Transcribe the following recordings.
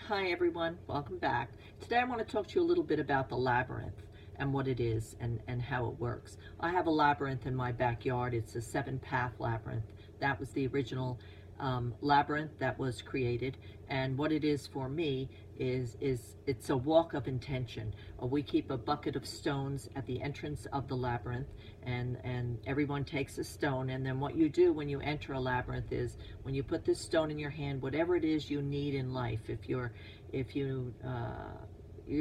Hi everyone, welcome back. Today I want to talk to you a little bit about the labyrinth and what it is and how it works. I have a labyrinth in my backyard. It's a 7-path labyrinth. That was the original labyrinth that was created, and what it is for me is it's a walk of intention. We keep a bucket of stones at the entrance of the labyrinth, and everyone takes a stone, and then what you do when you enter a labyrinth is when you put this stone in your hand, whatever it is you need in life, if you're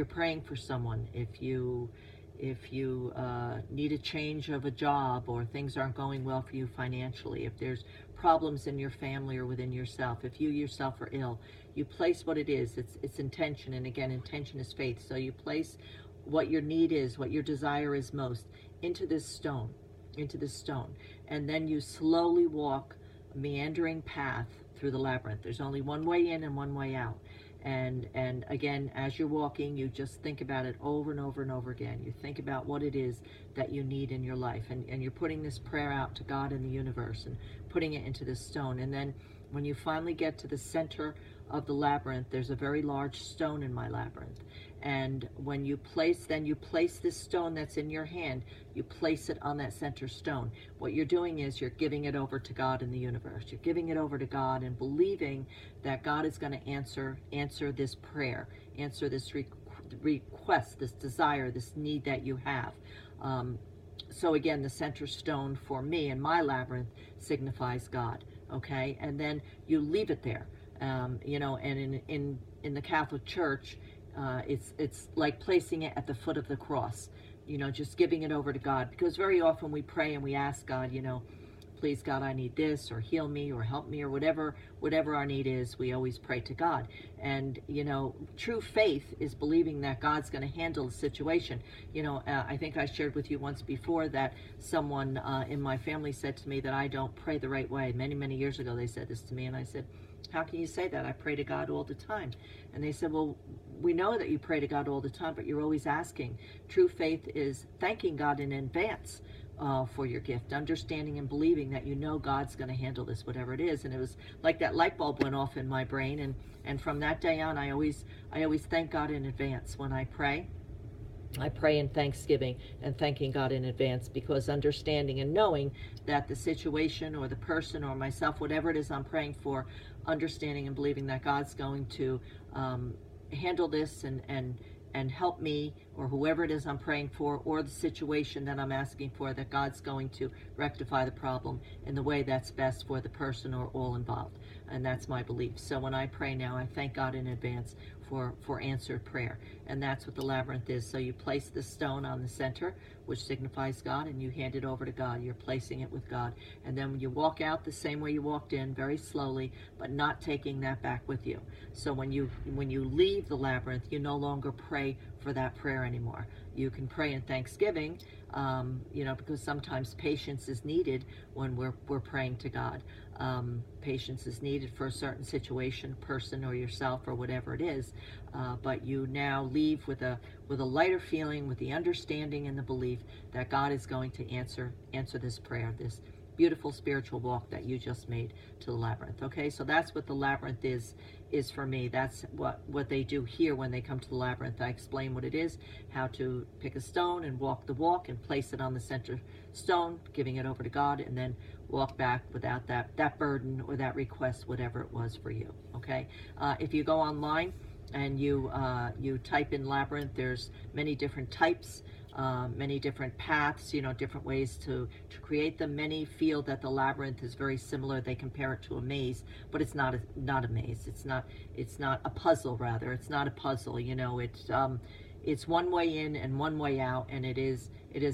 praying for someone, if you need a change of a job, or things aren't going well for you financially, if there's problems in your family or within yourself, if you yourself are ill, you place what it is. It's intention, and again, intention is faith. So you place what your need is, what your desire is most, into this stone, and then you slowly walk a meandering path through the labyrinth. There's only one way in and one way out. And again, as you're walking, you just think about it over and over and over again. You think about what it is that you need in your life, and you're putting this prayer out to God and the universe and putting it into this stone. And then when you finally get to the center of the labyrinth, there's a very large stone in my labyrinth. And when you place this stone that's in your hand, you place it on that center stone. What you're doing is you're giving it over to God and the universe. You're giving it over to God and believing that God is going to answer this prayer, answer this request, this desire, this need that you have. So again, the center stone for me in my labyrinth signifies God. Okay, and then you leave it there. And in the Catholic Church, it's like placing it at the foot of the cross, just giving it over to God, because very often we pray and we ask God, please God, I need this, or heal me, or help me, or whatever our need is. We always pray to God. And true faith is believing that God's going to handle the situation. I think I shared with you once before that someone in my family said to me that I don't pray the right way. Many years ago they said this to me, and I said, how can you say that? I pray to God all the time. And they said, well, we know that you pray to God all the time, but you're always asking. True faith is thanking God in advance for your gift, understanding and believing that God's going to handle this, whatever it is. And it was like that light bulb went off in my brain, and from that day on, I always thank God in advance when I pray. I pray in thanksgiving and thanking God in advance, because understanding and knowing that the situation or the person or myself, whatever it is I'm praying for, understanding and believing that God's going to handle this and help me, or whoever it is I'm praying for, or the situation that I'm asking for, that God's going to rectify the problem in the way that's best for the person or all involved. And that's my belief. So when I pray now, I thank God in advance for answered prayer. And that's what the labyrinth is. So you place the stone on the center, which signifies God, and you hand it over to God. You're placing it with God. And then when you walk out the same way you walked in, very slowly, but not taking that back with you. So when you leave the labyrinth, you no longer pray for that prayer anymore. You can pray in thanksgiving, because sometimes patience is needed when we're praying to God. Patience is needed for a certain situation, person, or yourself, or whatever it is. But you now leave with a lighter feeling, with the understanding and the belief that God is going to answer this prayer, this beautiful spiritual walk that you just made to the labyrinth. Okay, so that's what the labyrinth is for me. That's what they do here when they come to the labyrinth. I explain what it is, how to pick a stone and walk the walk and place it on the center stone, giving it over to God, and then walk back without that burden or that request, whatever it was for you. Okay, if you go online and you type in labyrinth, there's many different types, many different paths, different ways to create them. Many feel that the labyrinth is very similar. They compare it to a maze, but it's not a maze. It's not a puzzle, rather. It's not a puzzle. It's one way in and one way out, and it is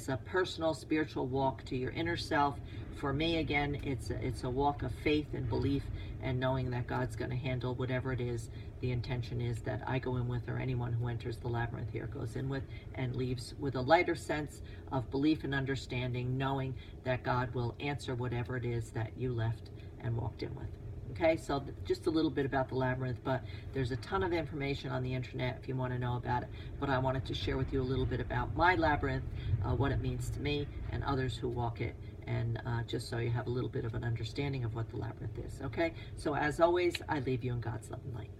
a personal spiritual walk to your inner self. For me, again, it's a walk of faith and belief, and knowing that God's going to handle whatever it is the intention is that I go in with, or anyone who enters the labyrinth here goes in with, and leaves with a lighter sense of belief and understanding, knowing that God will answer whatever it is that you left and walked in with. Okay, so just a little bit about the labyrinth, but there's a ton of information on the internet if you want to know about it. But I wanted to share with you a little bit about my labyrinth, what it means to me and others who walk it, and just so you have a little bit of an understanding of what the labyrinth is. Okay, so as always, I leave you in God's love and light.